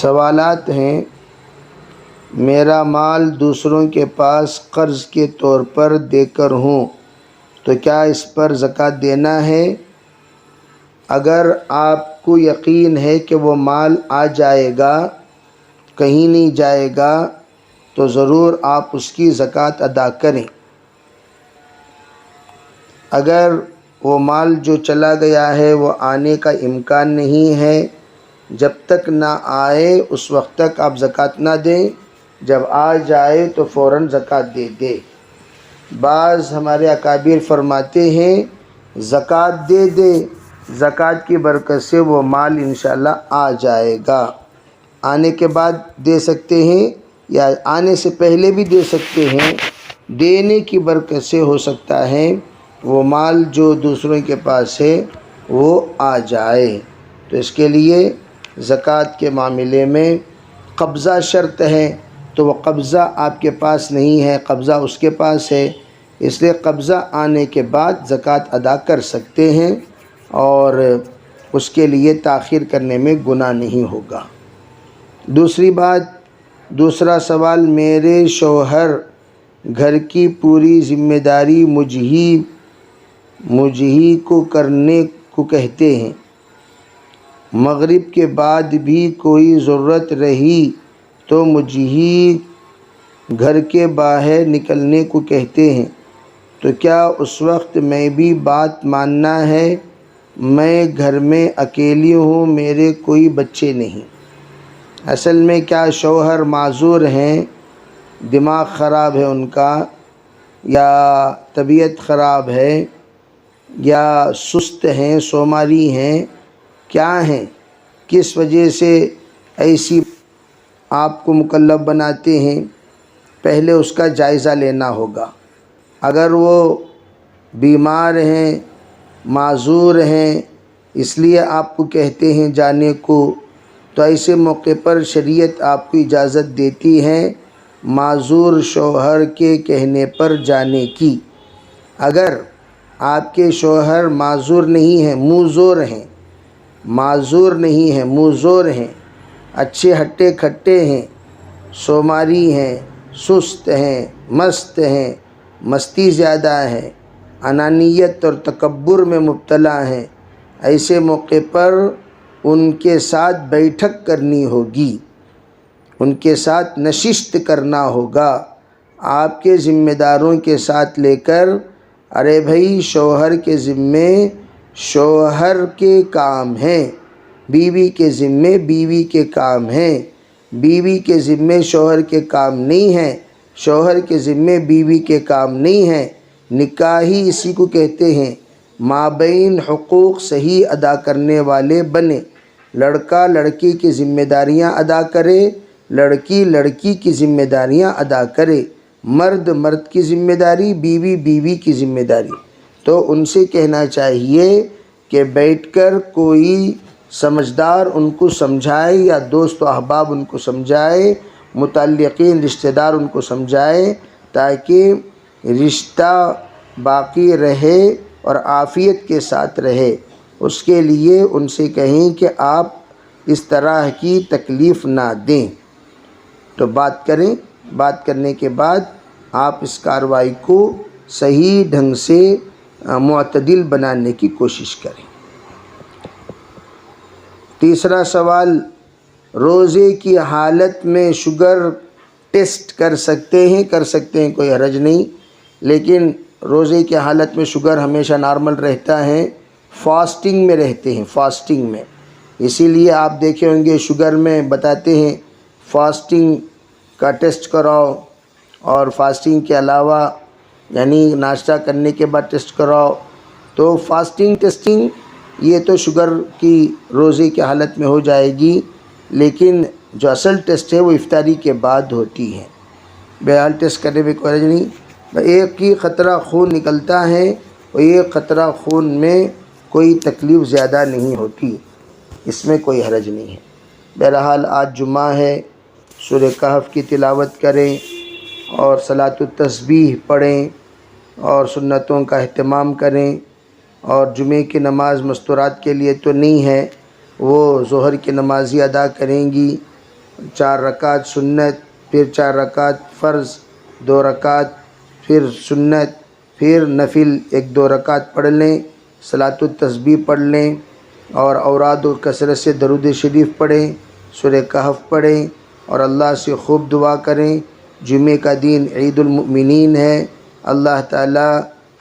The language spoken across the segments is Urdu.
سوالات ہیں، میرا مال دوسروں کے پاس قرض کے طور پر دے کر ہوں تو کیا اس پر زکوٰۃ دینا ہے؟ اگر آپ کو یقین ہے کہ وہ مال آ جائے گا، کہیں نہیں جائے گا، تو ضرور آپ اس کی زکوٰۃ ادا کریں۔ اگر وہ مال جو چلا گیا ہے وہ آنے کا امکان نہیں ہے، جب تک نہ آئے اس وقت تک آپ زکوٰۃ نہ دیں، جب آ جائے تو فوراً زکوٰۃ دے دے۔ بعض ہمارے اکابر فرماتے ہیں زکوٰۃ دے دے، زکوٰۃ کی برکت سے وہ مال انشاءاللہ آ جائے گا۔ آنے کے بعد دے سکتے ہیں یا آنے سے پہلے بھی دے سکتے ہیں، دینے کی برکت سے ہو سکتا ہے وہ مال جو دوسروں کے پاس ہے وہ آ جائے۔ تو اس کے لیے زکوٰۃ کے معاملے میں قبضہ شرط ہے، تو وہ قبضہ آپ کے پاس نہیں ہے، قبضہ اس کے پاس ہے، اس لیے قبضہ آنے کے بعد زکوٰۃ ادا کر سکتے ہیں اور اس کے لیے تاخیر کرنے میں گناہ نہیں ہوگا۔ دوسری بات، دوسرا سوال، میرے شوہر گھر کی پوری ذمہ داری مجھ ہی کو کرنے کو کہتے ہیں، مغرب کے بعد بھی کوئی ضرورت رہی تو مجھ ہی گھر کے باہر نکلنے کو کہتے ہیں، تو کیا اس وقت میں بھی بات ماننا ہے؟ میں گھر میں اکیلی ہوں، میرے کوئی بچے نہیں۔ اصل میں کیا شوہر معذور ہیں، دماغ خراب ہے ان کا، یا طبیعت خراب ہے، یا سست ہیں، سوماری ہیں، کیا ہیں، کس وجہ سے ایسی آپ کو مکلف بناتے ہیں؟ پہلے اس کا جائزہ لینا ہوگا۔ اگر وہ بیمار ہیں، معذور ہیں، اس لیے آپ کو کہتے ہیں جانے کو، تو ایسے موقع پر شریعت آپ کو اجازت دیتی ہے معذور شوہر کے کہنے پر جانے کی۔ اگر آپ کے شوہر معذور نہیں ہیں، معذور ہیں، معذور نہیں ہیں، معذور ہیں، اچھے ہٹے کھٹے ہیں، سوماری ہیں، سست ہیں، مست ہیں، مستی زیادہ ہے، انانیت اور تکبر میں مبتلا ہیں، ایسے موقع پر ان کے ساتھ بیٹھک کرنی ہوگی، ان کے ساتھ نشست کرنا ہوگا، آپ کے ذمہ داروں کے ساتھ لے کر، ارے بھائی شوہر کے ذمے شوہر کے کام ہیں، بیوی کے ذمے بیوی کے کام ہیں، بیوی کے ذمے شوہر کے کام نہیں ہیں، شوہر کے ذمے بیوی کے کام نہیں ہیں۔ نکاح ہی اسی کو کہتے ہیں، مابین حقوق صحیح ادا کرنے والے بنے، لڑکا لڑکی کی ذمہ داریاں ادا کرے، لڑکی لڑکی کی ذمہ داریاں ادا کرے، مرد مرد کی ذمہ داری، بیوی بیوی کی ذمہ داری۔ تو ان سے کہنا چاہیے کہ بیٹھ کر کوئی سمجھدار ان کو سمجھائے، یا دوست و احباب ان کو سمجھائے، متعلقین رشتہ دار ان کو سمجھائے، تاکہ رشتہ باقی رہے اور عافیت کے ساتھ رہے۔ اس کے لیے ان سے کہیں کہ آپ اس طرح کی تکلیف نہ دیں۔ تو بات کریں، بات کرنے کے بعد آپ اس کارروائی کو صحیح ڈھنگ سے معتدل بنانے کی کوشش کریں۔ تیسرا سوال، روزے کی حالت میں شوگر ٹیسٹ کر سکتے ہیں؟ کر سکتے ہیں، کوئی حرج نہیں، لیکن روزے کی حالت میں شوگر ہمیشہ نارمل رہتا ہے، فاسٹنگ میں رہتے ہیں، فاسٹنگ میں، اسی لیے آپ دیکھے ہوں گے شوگر میں بتاتے ہیں فاسٹنگ کا ٹیسٹ کراؤ، اور فاسٹنگ کے علاوہ یعنی ناشتہ کرنے کے بعد ٹیسٹ کراؤ۔ تو فاسٹنگ ٹیسٹنگ یہ تو شوگر کی روزے کی حالت میں ہو جائے گی، لیکن جو اصل ٹیسٹ ہے وہ افطاری کے بعد ہوتی ہے۔ بہرحال ٹیسٹ کرنے میں کوئی حرج نہیں۔ ایک ہی قطرہ خون نکلتا ہے، اور ایک قطرہ خون میں کوئی تکلیف زیادہ نہیں ہوتی، اس میں کوئی حرج نہیں ہے۔ بہرحال آج جمعہ ہے، سورہ کہف کی تلاوت کریں اور صلاۃ التسبیح پڑھیں اور سنتوں کا اہتمام کریں، اور جمعے کی نماز مستورات کے لیے تو نہیں ہے، وہ ظہر کی نماز ہی ادا کریں گی، 4 رکعت سنت، پھر 4 رکعت فرض، 2 رکعت پھر سنت، پھر نفل 1-2 رکعت پڑھ لیں، صلاۃ التسبیح پڑھ لیں، اور اوراد و کثرت سے درود شریف پڑھیں، سورہ کہف پڑھیں، اور اللہ سے خوب دعا کریں۔ جمعہ کا دن عید المؤمنین ہے، اللہ تعالی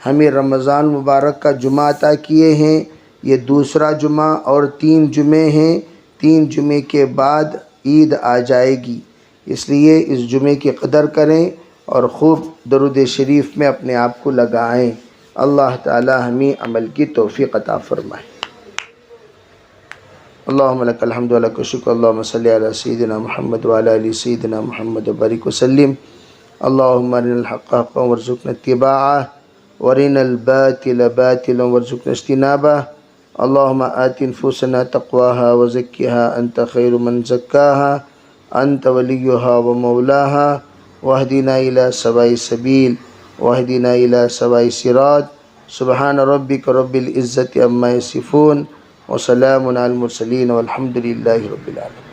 ہمیں رمضان مبارک کا جمعہ عطا کیے ہیں، یہ دوسرا جمعہ اور 3 جمعے ہیں، 3 جمعے کے بعد عید آ جائے گی، اس لیے اس جمعے کی قدر کریں اور خوب درود شریف میں اپنے آپ کو لگائیں۔ اللہ تعالی ہمیں عمل کی توفیق عطا فرمائے۔ اللہم لک الحمد ولک الشکر، اللہم صلی علی سیدنا محمد وعلی آل سیدنا محمد وبارک وسلم۔ اللہم ارنا الحق حقا وارزقنا اتباعہ، وارنا الباطل باطلا وارزقنا اجتنابہ۔ اللہم آت نفوسنا تقواها وزکها انت خیر من زکاها انت ولیها ومولاها، واہدنا الی سواء السبیل واہدنا الی سواء الصراط۔ سبحان ربک رب العزت عما یصفون وسلام علی المرسلین والحمد للہ رب العالمین۔